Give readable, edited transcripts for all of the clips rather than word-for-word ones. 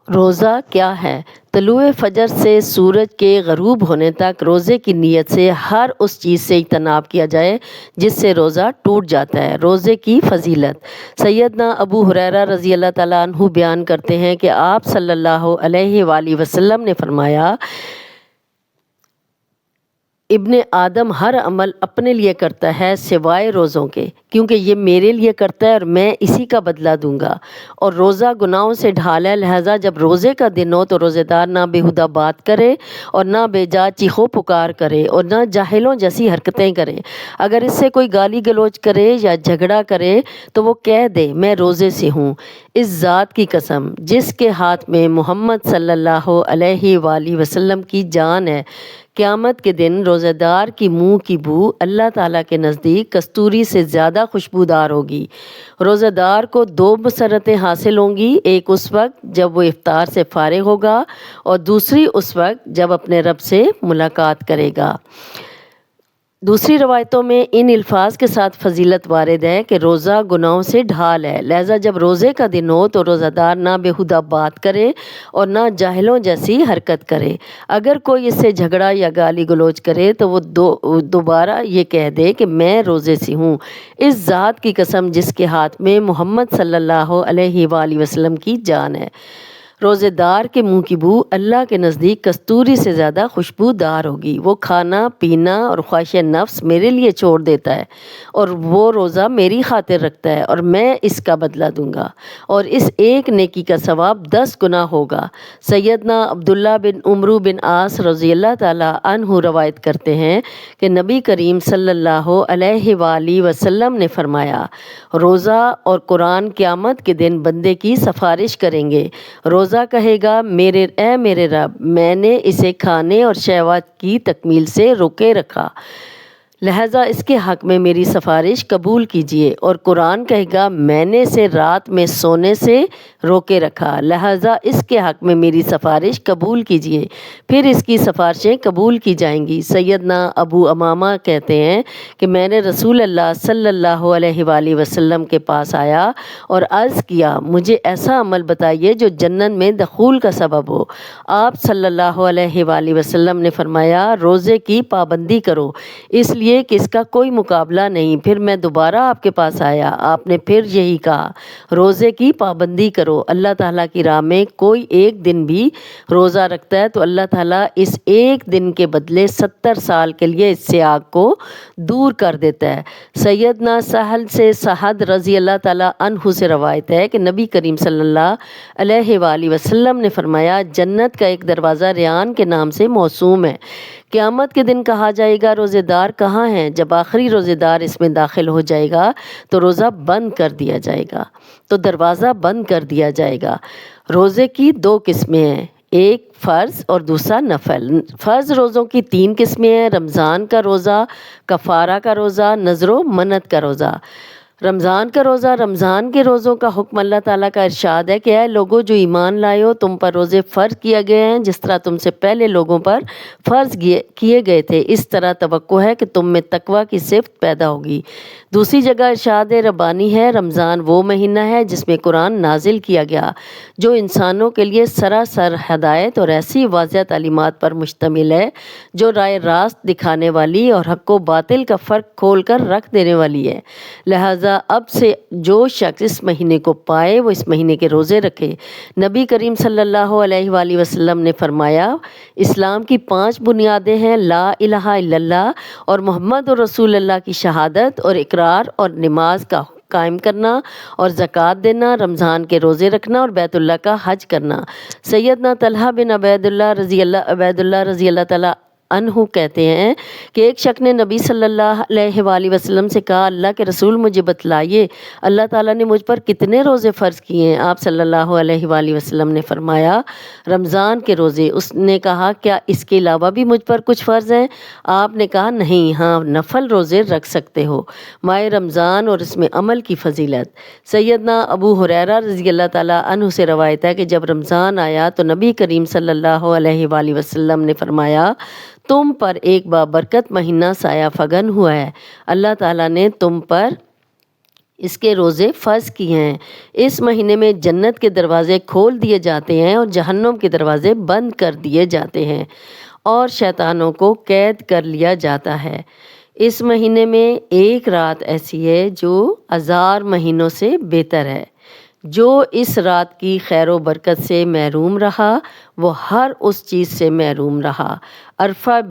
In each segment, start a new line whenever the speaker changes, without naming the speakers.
روزہ کیا ہے؟ طلوع فجر سے سورج کے غروب ہونے تک روزے کی نیت سے ہر اس چیز سے اجتناب کیا جائے جس سے روزہ ٹوٹ جاتا ہے۔ روزے کی فضیلت۔ سیدنا ابو ہریرہ رضی اللہ تعالیٰ عنہ بیان کرتے ہیں کہ آپ صلی اللہ علیہ وآلہ وسلم نے فرمایا، ابن آدم ہر عمل اپنے لیے کرتا ہے سوائے روزوں کے، کیونکہ یہ میرے لیے کرتا ہے اور میں اسی کا بدلہ دوں گا۔ اور روزہ گناہوں سے ڈھال ہے، لہٰذا جب روزے کا دن ہو تو روزے دار نہ بےہودہ بات کرے اور نہ بے جا چیخو پکار کرے اور نہ جاہلوں جیسی حرکتیں کرے۔ اگر اس سے کوئی گالی گلوچ کرے یا جھگڑا کرے تو وہ کہہ دے میں روزے سے ہوں، اس ذات کی قسم جس کے ہاتھ میں محمد صلی اللہ علیہ وآلہ وسلم کی جان ہے، قیامت کے دن روزہ دار کی منہ کی بو اللہ تعالیٰ کے نزدیک کستوری سے زیادہ خوشبودار ہوگی۔ روزہ دار کو دو مسرتیں حاصل ہوں گی، ایک اس وقت جب وہ افطار سے فارغ ہوگا اور دوسری اس وقت جب اپنے رب سے ملاقات کرے گا۔ دوسری روایتوں میں ان الفاظ کے ساتھ فضیلت وارد ہے کہ روزہ گناہوں سے ڈھال ہے، لہذا جب روزے کا دن ہو تو روزہ دار نہ بےہودہ بات کرے اور نہ جاہلوں جیسی حرکت کرے۔ اگر کوئی اس سے جھگڑا یا گالی گلوچ کرے تو وہ دوبارہ یہ کہہ دے کہ میں روزے سے ہوں، اس ذات کی قسم جس کے ہاتھ میں محمد صلی اللہ علیہ وآلہ وسلم کی جان ہے۔ روزے دار کے منہ کی بو اللہ کے نزدیک کستوری سے زیادہ خوشبودار ہوگی۔ وہ کھانا پینا اور خواہش نفس میرے لیے چھوڑ دیتا ہے اور وہ روزہ میری خاطر رکھتا ہے اور میں اس کا بدلہ دوں گا اور اس ایک نیکی کا ثواب 10 گنا ہوگا۔ سیدنا عبداللہ بن عمرو بن عاص رضی اللہ تعالیٰ عنہ روایت کرتے ہیں کہ نبی کریم صلی اللہ علیہ وآلہ وسلم نے فرمایا، روزہ اور قرآن قیامت کے دن بندے کی سفارش کریں گے۔ روزہ کہے گا اے میرے رب، میں نے اسے کھانے اور شہوات کی تکمیل سے روکے رکھا، لہذا اس کے حق میں میری سفارش قبول کیجیے۔ اور قرآن کہے گا میں نے اسے رات میں سونے سے روکے رکھا، لہذا اس کے حق میں میری سفارش قبول کیجیے، پھر اس کی سفارشیں قبول کی جائیں گی۔ سیدنا ابو امامہ کہتے ہیں کہ میں نے رسول اللہ صلی اللہ علیہ وآلہ وسلم کے پاس آیا اور عرض کیا، مجھے ایسا عمل بتائیے جو جنت میں دخول کا سبب ہو۔ آپ صلی اللہ علیہ وآلہ وسلم نے فرمایا، روزے کی پابندی کرو، اس لیے کہ اس کا کوئی مقابلہ نہیں۔ پھر میں دوبارہ آپ کے پاس آیا، آپ نے پھر یہی کہا، روزے کی پابندی کرو۔ اللہ تعالیٰ کی راہ میں کوئی ایک دن بھی روزہ رکھتا ہے تو اللہ تعالیٰ اس ایک دن کے بدلے 70 سال کے لیے اس سے آگ کو دور کر دیتا ہے۔ سیدنا سہل سے سعد رضی اللہ تعالیٰ عنہ سے روایت ہے کہ نبی کریم صلی اللہ علیہ وآلہ وسلم نے فرمایا، جنت کا ایک دروازہ ریان کے نام سے موسوم ہے، قیامت کے دن کہا جائے گا روزے دار کہاں ہیں؟ جب آخری روزے دار اس میں داخل ہو جائے گا تو روزہ بند کر دیا جائے گا، تو دروازہ بند کر دیا جائے گا۔ روزے کی 2 قسمیں ہیں، ایک فرض اور دوسرا نفل۔ فرض روزوں کی 3 قسمیں ہیں، رمضان کا روزہ، کفارہ کا روزہ، نذر و منت کا روزہ۔ رمضان کا روزہ، رمضان کے روزوں کا حکم اللہ تعالیٰ کا ارشاد ہے کہ اے لوگو جو ایمان لائے ہو، تم پر روزے فرض کیے گئے ہیں جس طرح تم سے پہلے لوگوں پر فرض کیے گئے تھے، اس طرح توقع ہے کہ تم میں تقویٰ کی صفت پیدا ہوگی۔ دوسری جگہ ارشاد ربانی ہے، رمضان وہ مہینہ ہے جس میں قرآن نازل کیا گیا جو انسانوں کے لیے سراسر ہدایت اور ایسی واضح تعلیمات پر مشتمل ہے جو رائے راست دکھانے والی اور حق و باطل کا فرق کھول کر رکھ دینے والی ہے۔ لہٰذا اب سے جو شخص اس مہینے کو پائے وہ اس مہینے کے روزے رکھے۔ نبی کریم صلی اللہ علیہ وآلہ وسلم نے فرمایا، اسلام کی 5 بنیادیں ہیں، لا الہ الا اللہ اور محمد رسول اللہ کی شہادت اور اقرار اور نماز کا قائم کرنا اور زکوٰۃ دینا، رمضان کے روزے رکھنا اور بیت اللہ کا حج کرنا۔ سیدنا طلحہ بن عبید اللہ رضی اللہ تعالیٰ عنہ کہتے ہیں کہ ایک شخص نے نبی صلی اللہ علیہ وآلہ وسلم سے کہا، اللہ کے رسول مجھے بتلائیے اللہ تعالیٰ نے مجھ پر کتنے روزے فرض کیے ہیں؟ آپ صلی اللہ علیہ وآلہ وسلم نے فرمایا، رمضان کے روزے۔ اس نے کہا، کیا اس کے علاوہ بھی مجھ پر کچھ فرض ہیں؟ آپ نے کہا، نہیں، ہاں نفل روزے رکھ سکتے ہو۔ ماہ رمضان اور اس میں عمل کی فضیلت۔ سیدنا ابو ہریرہ رضی اللہ تعالیٰ عنہ سے روایت ہے کہ جب رمضان آیا تو نبی کریم صلی اللہ علیہ وآلہ وسلم نے فرمایا، تم پر ایک بابرکت مہینہ سایہ فگن ہوا ہے، اللہ تعالیٰ نے تم پر اس کے روزے فرض کیے ہیں۔ اس مہینے میں جنت کے دروازے کھول دیے جاتے ہیں اور جہنم کے دروازے بند کر دیے جاتے ہیں اور شیطانوں کو قید کر لیا جاتا ہے۔ اس مہینے میں ایک رات ایسی ہے جو 1000 مہینوں سے بہتر ہے۔ جو اس رات کی خیر و برکت سے محروم رہا وہ ہر اس چیز سے محروم رہا۔ عرفہ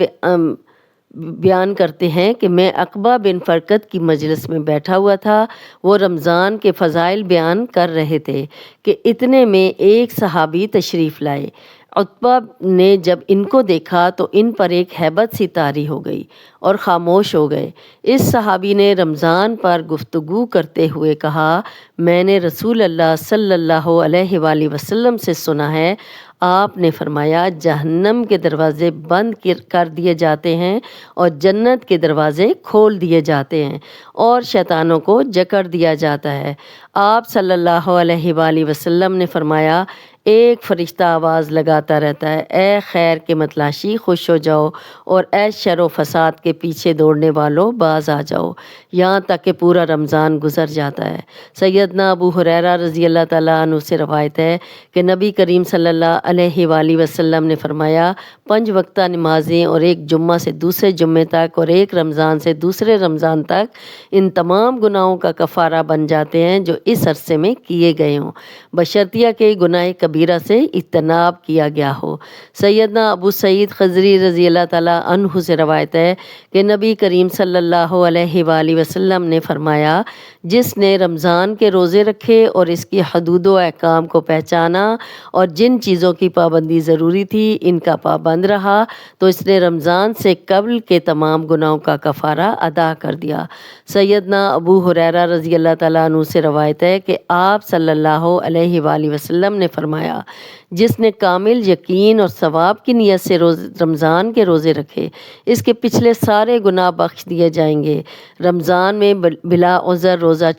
بیان کرتے ہیں کہ میں عقبہ بن فرقد کی مجلس میں بیٹھا ہوا تھا، وہ رمضان کے فضائل بیان کر رہے تھے کہ اتنے میں ایک صحابی تشریف لائے۔ عتبہ نے جب ان کو دیکھا تو ان پر ایک ہیبت سی طاری ہو گئی اور خاموش ہو گئے۔ اس صحابی نے رمضان پر گفتگو کرتے ہوئے کہا، میں نے رسول اللہ صلی اللہ علیہ وآلہ وسلم سے سنا ہے، آپ نے فرمایا جہنم کے دروازے بند کر دیے جاتے ہیں اور جنت کے دروازے کھول دیے جاتے ہیں اور شیطانوں کو جکڑ دیا جاتا ہے۔ آپ صلی اللہ علیہ وآلہ وسلم نے فرمایا، ایک فرشتہ آواز لگاتا رہتا ہے، اے خیر کے متلاشی خوش ہو جاؤ اور اے شر و فساد کے پیچھے دوڑنے والوں باز آ جاؤ، یہاں تک کہ پورا رمضان گزر جاتا ہے۔ سیدنا ابو ہریرہ رضی اللہ تعالیٰ عنہ سے روایت ہے کہ نبی کریم صلی اللہ علیہ وآلہ وسلم نے فرمایا، 5 وقتہ نمازیں اور ایک جمعہ سے دوسرے جمعے تک اور ایک رمضان سے دوسرے رمضان تک ان تمام گناہوں کا کفارہ بن جاتے ہیں جو اس عرصے میں کیے گئے ہوں، بشرطیہ کہ گناہ کبیرہ سے اجتناب کیا گیا ہو۔ سیدنا ابو سعید خضری رضی اللہ تعالیٰ عنہ سے روایت ہے کہ نبی کریم صلی اللہ علیہ وآلہ وسلم نے فرمایا، جس نے رمضان کے روزے رکھے اور اس کی حدود و احکام کو پہچانا اور جن چیزوں کی پابندی ضروری تھی ان کا پابند رہا تو اس نے رمضان سے قبل کے تمام گناہوں کا کفارہ ادا کر دیا۔ سیدنا ابو ہریرہ رضی اللہ تعالیٰ عنہ سے روایت ہے کہ آپ صلی اللہ علیہ وآلہ وسلم نے فرمایا، جس نے کامل یقین اور ثواب کی نیت سے رمضان کے روزے رکھے اس کے پچھلے سارے گناہ بخش دیے جائیں گے۔ رمضان میں بلا عذر روزہ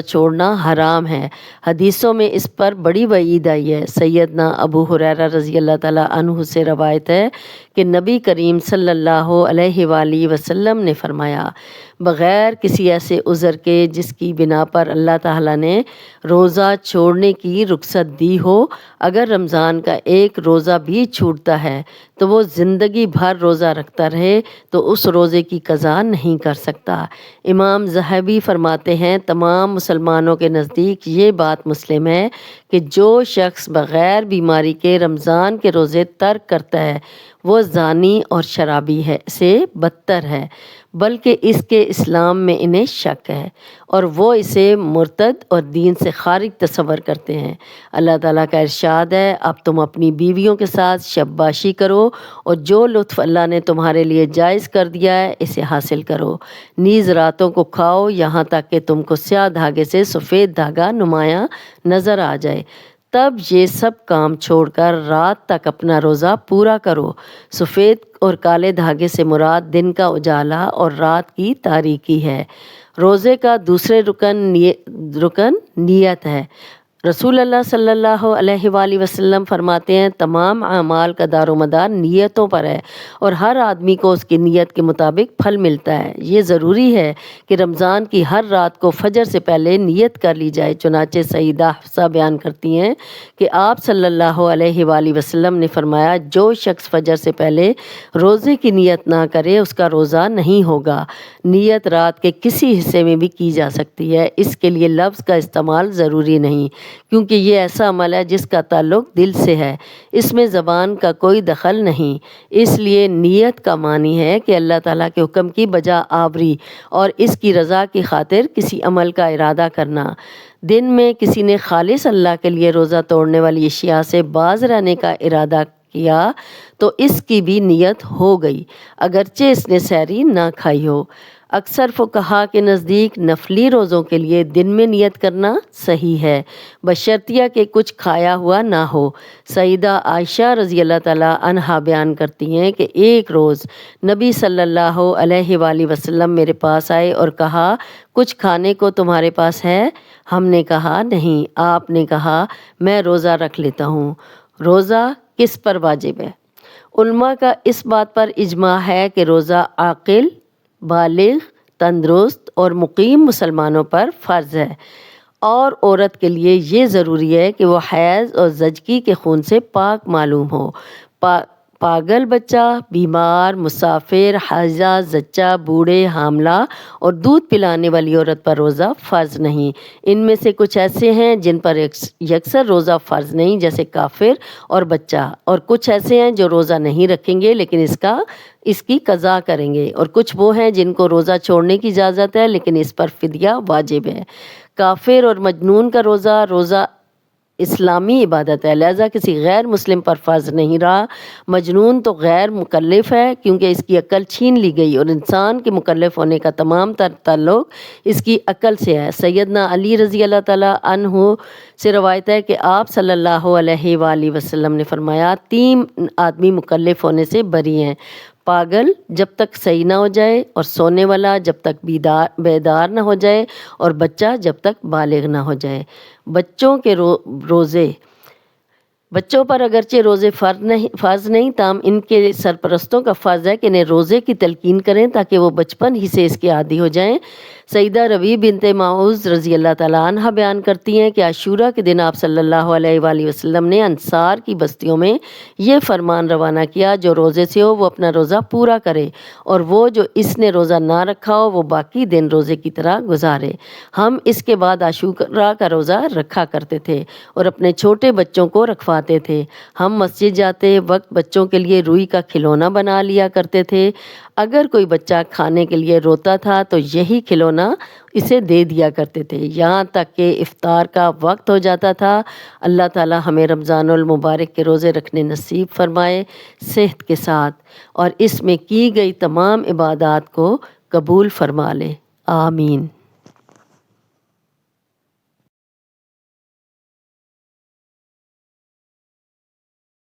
چھوڑنا حرام ہے۔ حدیثوں میں اس پر بڑی وعید آئی ہے۔ سیدنا ابو ہریرہ رضی اللہ تعالیٰ عنہ سے روایت ہے کہ نبی کریم صلی اللہ علیہ وآلہ وسلم نے فرمایا، بغیر کسی ایسے عذر کے جس کی بنا پر اللہ تعالیٰ نے روزہ چھوڑنے کی رخصت دی ہو، اگر رمضان کا ایک روزہ بھی چھوٹتا ہے تو وہ زندگی بھر روزہ رکھتا رہے تو اس روزے کی قضا نہیں کر سکتا۔ امام ذہبی فرماتے ہیں، تمام مسلمانوں کے نزدیک یہ بات مسلم ہے کہ جو شخص بغیر بیماری کے رمضان کے روزے ترک کرتا ہے وہ زانی اور شرابی سے بدتر ہے، بلکہ اس کے اسلام میں انہیں شک ہے اور وہ اسے مرتد اور دین سے خارج تصور کرتے ہیں۔ اللہ تعالیٰ کا ارشاد ہے، اب تم اپنی بیویوں کے ساتھ شب باشی کرو اور جو لطف اللہ نے تمہارے لیے جائز کر دیا ہے اسے حاصل کرو، نیز راتوں کو کھاؤ یہاں تک کہ تم کو سیاہ دھاگے سے سفید دھاگا نمایاں نظر آ جائے، تب یہ سب کام چھوڑ کر رات تک اپنا روزہ پورا کرو۔ سفید اور کالے دھاگے سے مراد دن کا اجالا اور رات کی تاریکی ہے۔ روزے کا دوسرے رکن نیت ہے۔ رسول اللہ صلی اللہ علیہ وآلہ وسلم فرماتے ہیں، تمام اعمال کا دار و مدار نیتوں پر ہے اور ہر آدمی کو اس کی نیت کے مطابق پھل ملتا ہے۔ یہ ضروری ہے کہ رمضان کی ہر رات کو فجر سے پہلے نیت کر لی جائے۔ چنانچہ سیدہ حفصہ بیان کرتی ہیں کہ آپ صلی اللہ علیہ وآلہ وسلم نے فرمایا، جو شخص فجر سے پہلے روزے کی نیت نہ کرے اس کا روزہ نہیں ہوگا۔ نیت رات کے کسی حصے میں بھی کی جا سکتی ہے، اس کے لیے لفظ کا استعمال ضروری نہیں، کیونکہ یہ ایسا عمل ہے جس کا تعلق دل سے ہے، اس میں زبان کا کوئی دخل نہیں۔ اس لیے نیت کا معنی ہے کہ اللہ تعالیٰ کے حکم کی بجا آوری اور اس کی رضا کی خاطر کسی عمل کا ارادہ کرنا۔ دن میں کسی نے خالص اللہ کے لیے روزہ توڑنے والی اشیاء سے باز رہنے کا ارادہ کیا تو اس کی بھی نیت ہو گئی، اگرچہ اس نے سحری نہ کھائی ہو۔ اکثر فقہا کے نزدیک نفلی روزوں کے لیے دن میں نیت کرنا صحیح ہے، بشرطیہ کہ کچھ کھایا ہوا نہ ہو۔ سیدہ عائشہ رضی اللہ تعالیٰ عنہا بیان کرتی ہیں کہ ایک روز نبی صلی اللہ علیہ وآلہ وسلم میرے پاس آئے اور کہا، کچھ کھانے کو تمہارے پاس ہے؟ ہم نے کہا نہیں۔ آپ نے کہا، میں روزہ رکھ لیتا ہوں۔ روزہ کس پر واجب ہے؟ علماء کا اس بات پر اجماع ہے کہ روزہ عاقل، بالغ، تندرست اور مقیم مسلمانوں پر فرض ہے، اور عورت کے لیے یہ ضروری ہے کہ وہ حیض اور زچگی کے خون سے پاک معلوم ہو۔ پاگل بچہ، بیمار، مسافر، حائضہ، زچہ، بوڑھے، حاملہ اور دودھ پلانے والی عورت پر روزہ فرض نہیں۔ ان میں سے کچھ ایسے ہیں جن پر یکسر روزہ فرض نہیں، جیسے کافر اور بچہ، اور کچھ ایسے ہیں جو روزہ نہیں رکھیں گے لیکن اس کی قضا کریں گے، اور کچھ وہ ہیں جن کو روزہ چھوڑنے کی اجازت ہے لیکن اس پر فدیہ واجب ہے۔ کافر اور مجنون کا روزہ اسلامی عبادت ہے، لہذا کسی غیر مسلم پر فرض نہیں رہا۔ مجنون تو غیر مکلف ہے کیونکہ اس کی عقل چھین لی گئی، اور انسان کے مکلف ہونے کا تمام تر تعلق اس کی عقل سے ہے۔ سیدنا علی رضی اللہ تعالیٰ عنہ سے روایت ہے کہ آپ صلی اللہ علیہ وآلہ وسلم نے فرمایا، 3 آدمی مکلف ہونے سے بری ہیں: پاگل جب تک صحیح نہ ہو جائے، اور سونے والا جب تک بیدار نہ ہو جائے، اور بچہ جب تک بالغ نہ ہو جائے۔ بچوں کے روزے، بچوں پر اگرچہ روزے فرض نہیں، تاہم ان کے سرپرستوں کا فرض ہے کہ انہیں روزے کی تلقین کریں تاکہ وہ بچپن ہی سے اس کے عادی ہو جائیں۔ سیدہ ربیع بنت معوذ رضی اللہ تعالیٰ عنہ بیان کرتی ہیں کہ عاشوراء کے دن آپ صلی اللہ علیہ وآلہ وسلم نے انصار کی بستیوں میں یہ فرمان روانہ کیا: جو روزے سے ہو وہ اپنا روزہ پورا کرے، اور وہ جو اس نے روزہ نہ رکھا ہو وہ باقی دن روزے کی طرح گزارے۔ ہم اس کے بعد عاشوراء کا روزہ رکھا کرتے تھے اور اپنے چھوٹے بچوں کو رکھواتے تھے۔ ہم مسجد جاتے وقت بچوں کے لیے روئی کا کھلونا بنا لیا کرتے تھے۔ اگر کوئی بچہ کھانے کے لیے روتا تھا تو یہی کھلونا اسے دے دیا کرتے تھے، یہاں تک کہ افطار کا وقت ہو جاتا تھا۔ اللہ تعالی ہمیں رمضان المبارک کے روزے رکھنے نصیب فرمائے صحت کے ساتھ، اور اس میں کی گئی تمام عبادات کو قبول فرما لے، آمین۔